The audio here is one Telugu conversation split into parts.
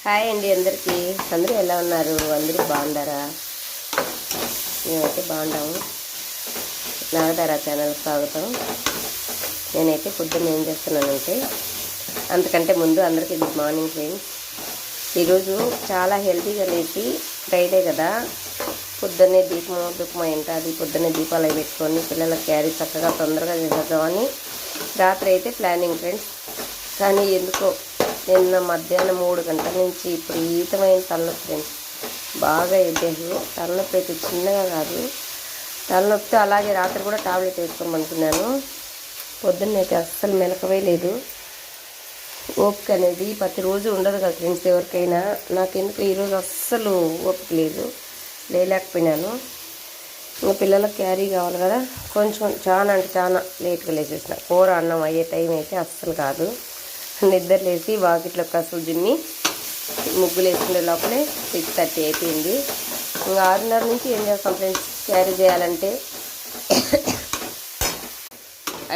హాయ్ అండి అందరికీ. అందరూ ఎలా ఉన్నారు? అందరూ బాగున్నారా? మేమైతే బాగున్నాము. నాగధార ఛానల్కి స్వాగతం. నేనైతే పొద్దున్న ఏం చేస్తున్నానంటే, అంతకంటే ముందు అందరికీ గుడ్ మార్నింగ్ ఫ్రెండ్స్. ఈరోజు చాలా హెల్తీగా లేచి ఫ్రైడే కదా, పొద్దున్నే దుఃఖం ఉంటుంది. పొద్దున్నే దీపాలు అవి పెట్టుకొని పిల్లల క్యారీ చక్కగా తొందరగా చేసేద్దామని రాత్రి అయితే ప్లానింగ్ ఫ్రెండ్స్. కానీ ఎందుకో నిన్న మధ్యాహ్నం 3 గంటల నుంచి విపరీతమైన తలనొప్పి ఫ్రెండ్స్. బాగా ఎద్దేసు తలనొప్పి అయితే చిన్నగా కాదు. తలనొప్పి అలాగే రాత్రి కూడా టాబ్లెట్ వేసుకోమనుకున్నాను. పొద్దున్నైతే అస్సలు మెలకవే లేదు. ఓపిక అనేది ప్రతిరోజు ఉండదు కదా ఫ్రెండ్స్ ఎవరికైనా. నాకెందుకు ఈరోజు అస్సలు ఓపిక లేదు, లేలేకపోయినాను. ఇంకా పిల్లలకు క్యారీ కావాలి కదా, కొంచెం చాలా అంటే చాలా లేట్గా లేచేసిన. కూర అన్నం అయ్యే టైం అయితే అస్సలు కాదు. నిద్ర లేచి వాకిట్లో కసులు జిమ్మి ముగ్గులు వేసుకునే లోపలే 6:30 అయిపోయింది. ఇంకా 6:30 నుంచి ఏం చేస్తాం ఫ్రెండ్స్, క్యారీ చేయాలంటే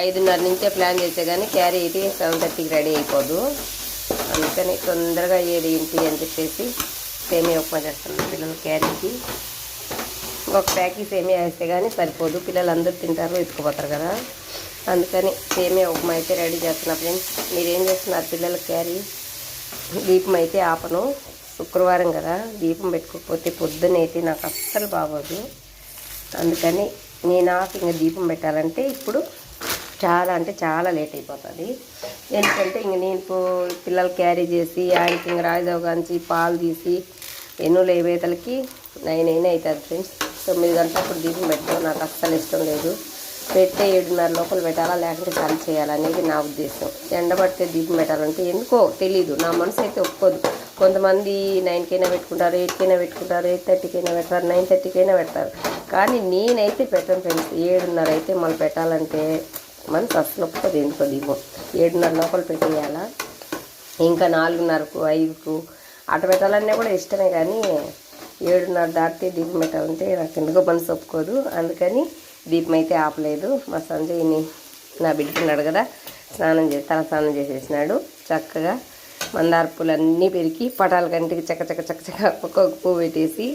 5:30 నుంచే ప్లాన్ చేస్తే కానీ క్యారీ అయితే 7:30కి రెడీ అయిపోదు. అందుకని తొందరగా అయ్యేది ఏంటి అని చెప్పేసి సేమియా ఉప్మా చేస్తాను పిల్లల క్యారీకి. ఒక ప్యాకెట్ సేమియా వేస్తే కానీ సరిపోదు, పిల్లలు అందరూ తింటారు, ఎత్తుకుపోతారు కదా. అందుకని సేమియా ఉప్మా అయితే రెడీ చేస్తున్నా ఫ్రెండ్స్. మీరేం చేస్తున్నారు? పిల్లల క్యారీ. దీపం అయితే ఆపను, శుక్రవారం కదా, దీపం పెట్టుకోకపోతే పొద్దునైతే నాకు అస్సలు బాగోదు. అందుకని నేను ఇంకా దీపం పెట్టాలంటే ఇప్పుడు చాలా అంటే చాలా లేట్ అయిపోతుంది. ఎందుకంటే ఇంక నేను పిల్లలు క్యారీ చేసి ఆయనకి ఇంక రాయిదవగాంచి పాలు తీసి ఎన్నులు వేతలకి 9 అవుతుంది ఫ్రెండ్స్. 9 గంటలప్పుడు దీపం పెట్టడం నాకు అస్సలు ఇష్టం లేదు. పెట్టే 7:30 లోపల పెట్టాలా, లేకుంటే చలి చేయాలనేది నా ఉద్దేశం. ఎండబడితే దీపం పెట్టాలంటే ఎందుకో తెలీదు, నా మనసు అయితే ఒప్పుకోదు. కొంతమంది 9కైనా పెట్టుకుంటారు, 8కైనా పెట్టుకుంటారు, 8:30కైనా పెడతారు, 9:30కైనా పెడతారు. కానీ నేనైతే పెట్టను ఫ్రెండ్స్. 7:30 అయితే మళ్ళీ పెట్టాలంటే మనసు అస్సలు ఒప్పుకోదు. ఎందుకో దీపం 7:30 లోపల పెట్టేయాలా. ఇంకా 4:30కు 5కు అటు పెట్టాలన్నా కూడా ఇష్టమే, కానీ 7:30 దాటితే దీపం పెట్టాలంటే నాకు ఎందుకో మనసు ఒప్పుకోదు. అందుకని దీపం అయితే ఆపలేదు. మా సంజయ్ని, నా బిడ్డకున్నాడు కదా, తల స్నానం చేసేసినాడు. చక్కగా మందార పూలన్నీ పెరిగి పటాల కంటికి చక్క ఒక్కొక్క పువ్వు పెట్టేసి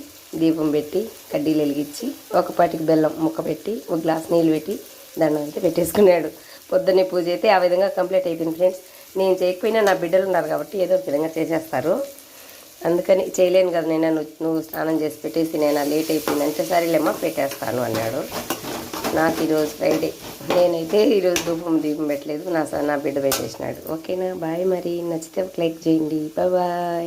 దీపం పెట్టి కడ్డీలు వెలిగించి ఒక పాటికి బెల్లం ముక్క పెట్టి ఒక గ్లాస్ నీళ్ళు పెట్టి దండం అయితే పెట్టేసుకున్నాడు. పొద్దున్నే పూజ అయితే ఆ విధంగా కంప్లీట్ అయిపోయింది ఫ్రెండ్స్. నేను చేయకపోయినా నా బిడ్డలు ఉన్నారు కాబట్టి ఏదో ఒక విధంగా చేసేస్తారు. అందుకని చేయలేను కదా నేను, నువ్వు స్నానం చేసి పెట్టేసి నేను లేట్ అయిపోయిందంటే సరేలేమ్మా పెట్టేస్తాను అన్నాడు. నాకు ఈరోజు ఫ్రైడే, నేనైతే ఈరోజు దీపం పెట్టలేదు. నా బిడ్డ పెట్టేసినాడు. ఓకేనా, బాయ్. మరి నచ్చితే ఒక లైక్ చేయండి. బాయ్.